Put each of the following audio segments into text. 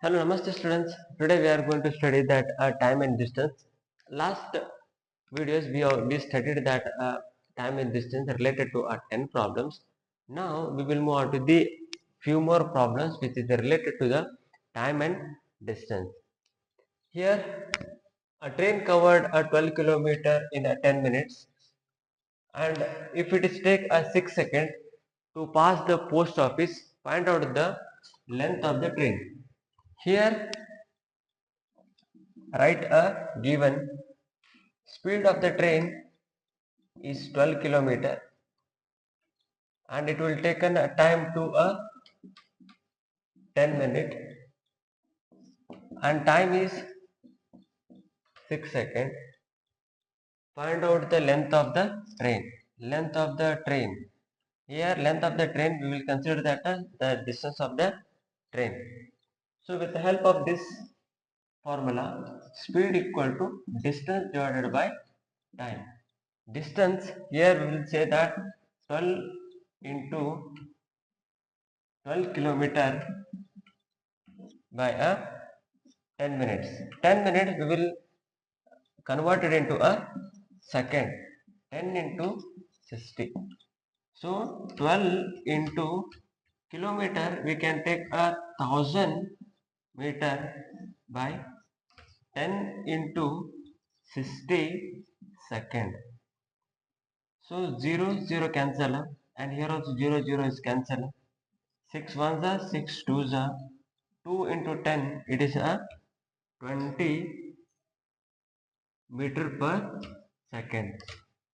Hello, Namaste students. Today we are going to study that time and distance. Last videos we studied that time and distance related to 10 problems. Now we will move on to the few more problems which is related to the time and distance. Here a train covered a 12 kilometer in 10 minutes, and if it is take a 6 second to pass the post office, find out the length of the train. Here write a given speed of the train is 12 kilometer and it will take a time to a 10 minute and time is 6 second. Find out the length of the train. Length of the train. Here length of the train we will consider that as the distance of the train. So with the help of this formula, speed equal to distance divided by time. Distance, here we will say that 12 into 12 kilometer by a 10 minutes. 10 minutes we will convert it into a second. 10 into 60. So 12 into kilometer we can take a 1000 meter by 10 into 60 second. So 0 0 cancel and here also 0 0 is cancel. 6 ones are 6 twos are 2 into 10 it is a 20 meter per second.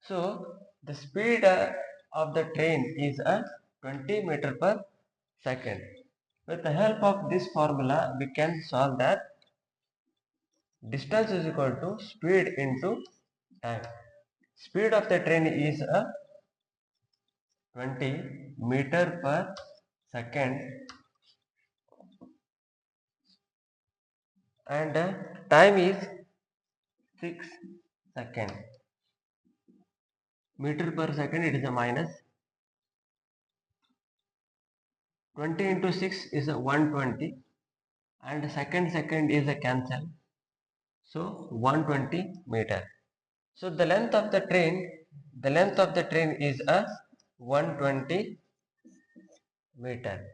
So the speed of the train is a 20 meter per second. With the help of this formula we can solve that distance is equal to speed into time. Speed of the train is a 20 meter per second and time is 6 second. Meter per second it is a minus 20 into 6 is a 120 and second is a cancel, so 120 meter. So the length of the train is a 120 meter.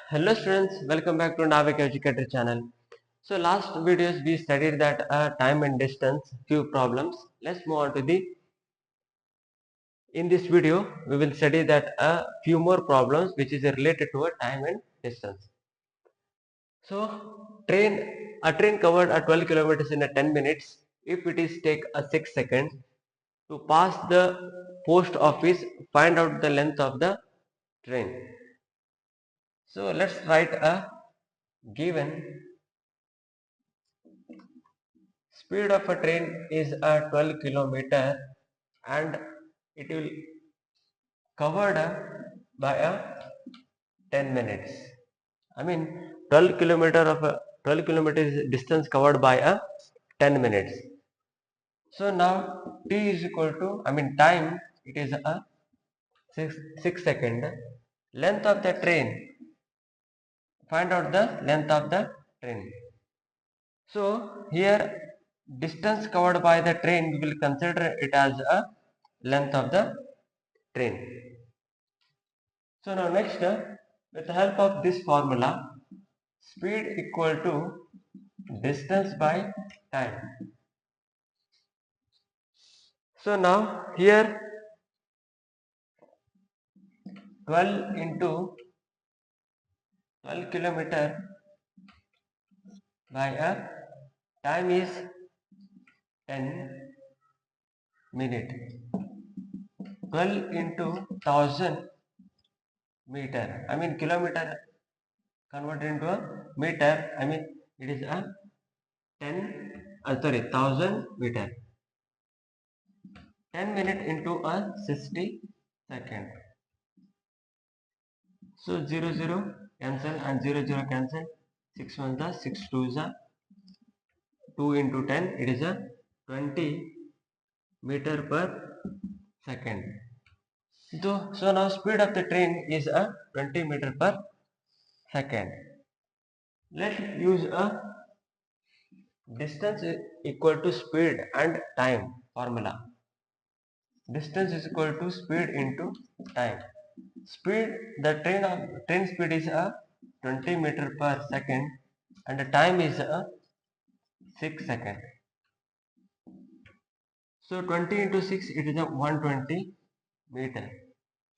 Hello students, welcome back to Navik Educator channel. So last videos we studied that time and distance few problems. Let's move on to the in this video we will study that a few more problems which is related to a time and distance. So a train covered a 12 kilometers in a 10 minutes if it is take a 6 seconds to pass the post office. Find out the length of the train. So let's write a given speed of a train is a 12 kilometer and it will covered by a 10 minutes. I mean 12 kilometers distance covered by a 10 minutes. So now t is equal to time it is a 6 second. Length of the train, find out the length of the train. So here distance covered by the train we will consider it as a length of the train. So now next with the help of this formula, speed equal to distance by time. So now here 12 into 12 kilometer by a time is 10 minute. 12 into 1000 meter, kilometer converted into a meter, it is a 1000 meter. 10 minute into a 60 second. So 0 0 cancel and 0 0 cancel. 6 1 the 6 2 is a 2 into 10 it is a 20 meter per second. So now speed of the train is a 20 meter per second. Let's use a distance is equal to speed and time formula. Distance is equal to speed into time. Speed, the train speed is a 20 meter per second and the time is a 6 second. So 20 into 6 it is a 120 meter.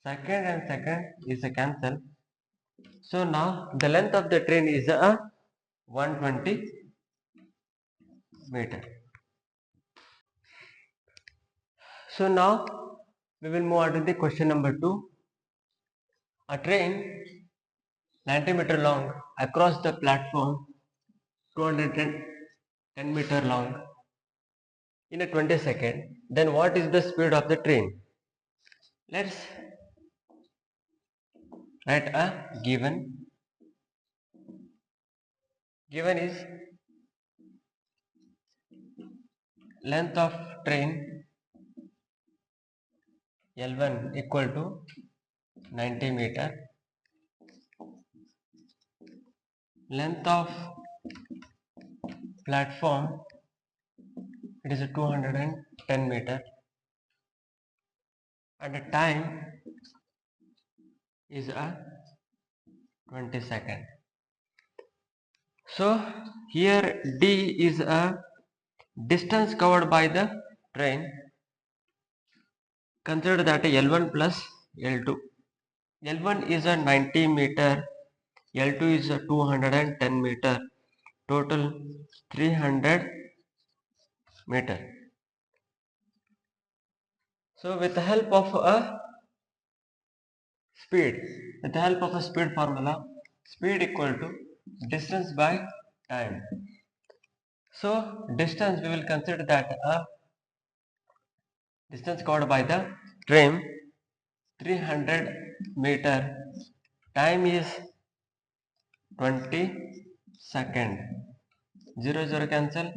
Second and second is a cancel. So now the length of the train is a 120 meter. So now we will move on to the question number 2. A train 90 meter long across the platform 210 meter long in a 20 second. Then what is the speed of the train? Let's write a given. Given is length of train L1 equal to 90 meter. Length of platform it is a 210 meter and the time is a 20 second. So here D is a distance covered by the train. Consider that L1 plus L2. L1 is a 90 meter, L2 is a 210 meter, total 300 meter. So with the help of a speed, with the help of a speed formula, speed equal to distance by time. So distance we will consider that a distance covered by the train 300 meter, time is 20 second. 0 0 cancel,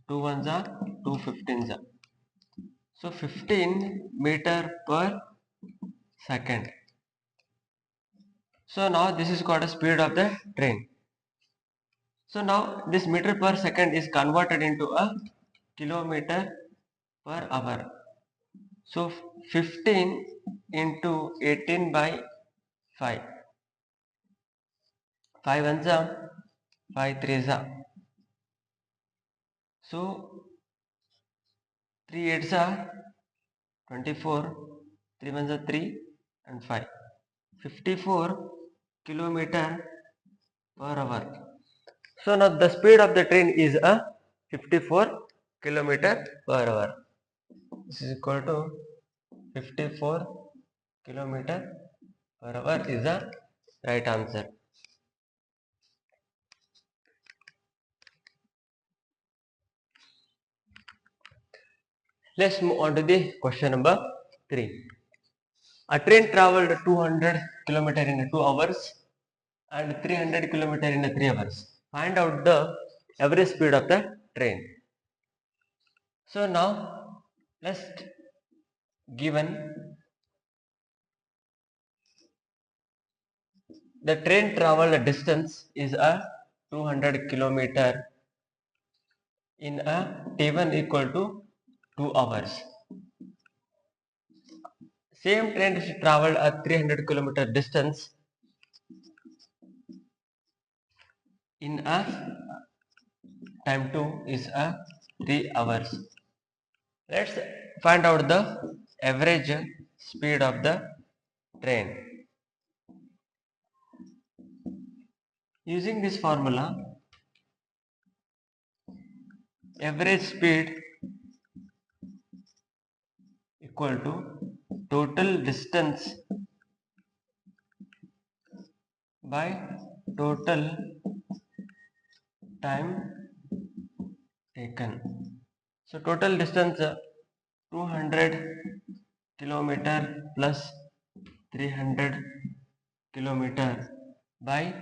2 1s are 2 15s are. So 15 meter per second. So now this is called a speed of the train. So now this meter per second is converted into a kilometer per hour. So 15 into 18 by 5. 5 ones are 5 threes are. So 3 eights are 24, 3 ones are 3 and 5. 54 kilometer per hour. So now the speed of the train is a 54 kilometer per hour. This is equal to 54 kilometer per hour is the right answer. Let's move on to the question number 3. A train traveled 200 kilometer in 2 hours and 300 kilometer in 3 hours. Find out the average speed of the train. So now let's given the train traveled distance is a 200 kilometer in a T1 equal to 2 hours. Same train is traveled a 300 kilometer distance in a time 2 is a 3 hours. Let's find out the average speed of the train. Using this formula, average speed equal to total distance by total time taken. So total distance 200 kilometer plus 300 kilometer by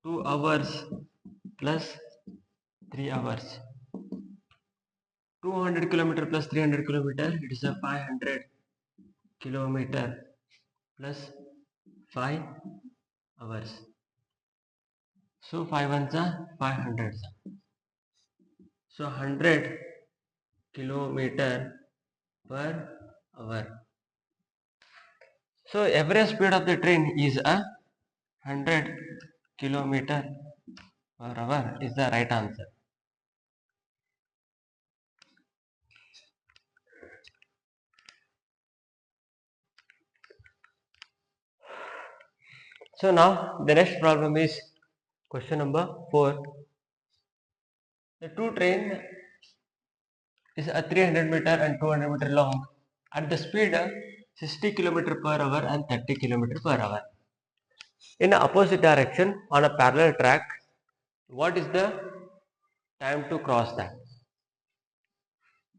2 hours plus 3 hours. 200 kilometer plus 300 kilometer, it is a 500 kilometer plus 5 hours. So 5 ones are 500. So 100 kilometer per hour. So average speed of the train is a 100 kilometer per hour is the right answer. So now the next problem is question number 4. The two train is a 300 meter and 200 meter long at the speed of 60 kilometer per hour and 30 kilometer per hour in the opposite direction on a parallel track. What is the time to cross that?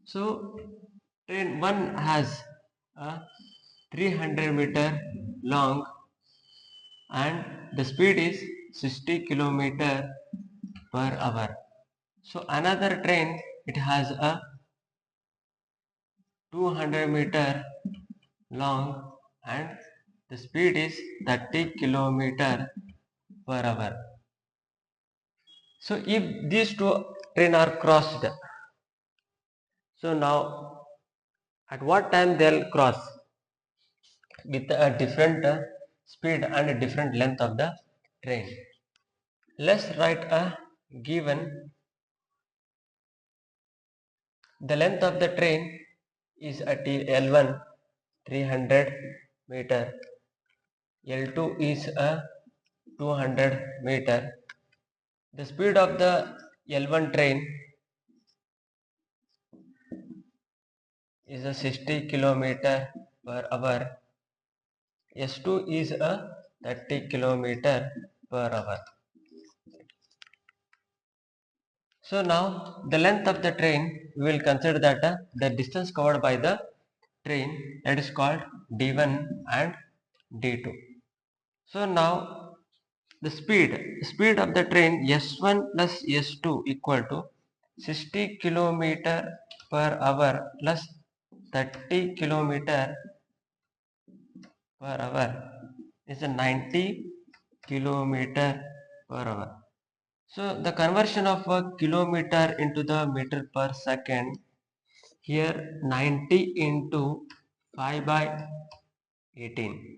So train 1 has a 300 meter long and the speed is 60 kilometer per hour. So another train, it has a 200 meter long and the speed is 30 kilometer per hour. So if these two trains are crossed, so now at what time they'll cross with a different speed and a different length of the train. Let's write a given. The length of the train is at L1 300 meter, L2 is a 200 meter. The speed of the L1 train is a 60 kilometer per hour. S2 is a 30 kilometer per hour. So now the length of the train, we will consider that the distance covered by the train, that is called D1 and D2. So now the speed of the train S1 plus S2 equal to 60 kilometer per hour plus 30 kilometer per hour is a 90 kilometer per hour. So the conversion of a kilometer into the meter per second, here 90 into 5 by 18.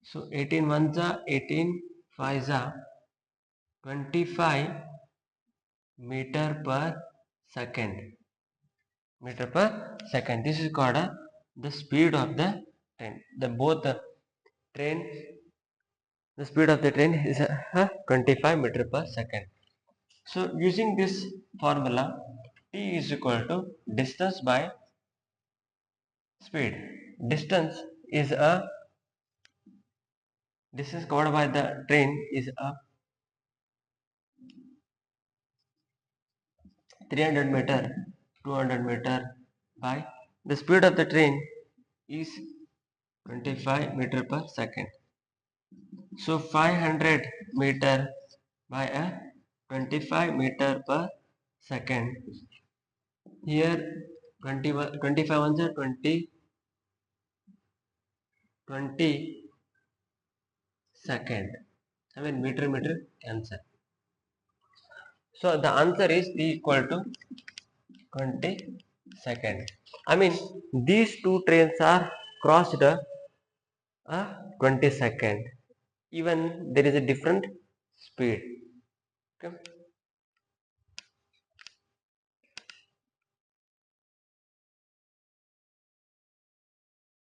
So 18 ones are 18 5s are 25 meter per second. Meter per second. This is called the speed of the train. The both train, the speed of the train is 25 meter per second. So using this formula, T is equal to distance by speed. Distance covered by the train is a 300 meter, 200 meter by the speed of the train is 25 meter per second. So 500 meter by a 25 meter per second. Here 25 ones are 20 second. I mean meter cancel. So the answer is T equal to 20 second. I mean these two trains are crossed 20 second. Even there is a different speed. Okay.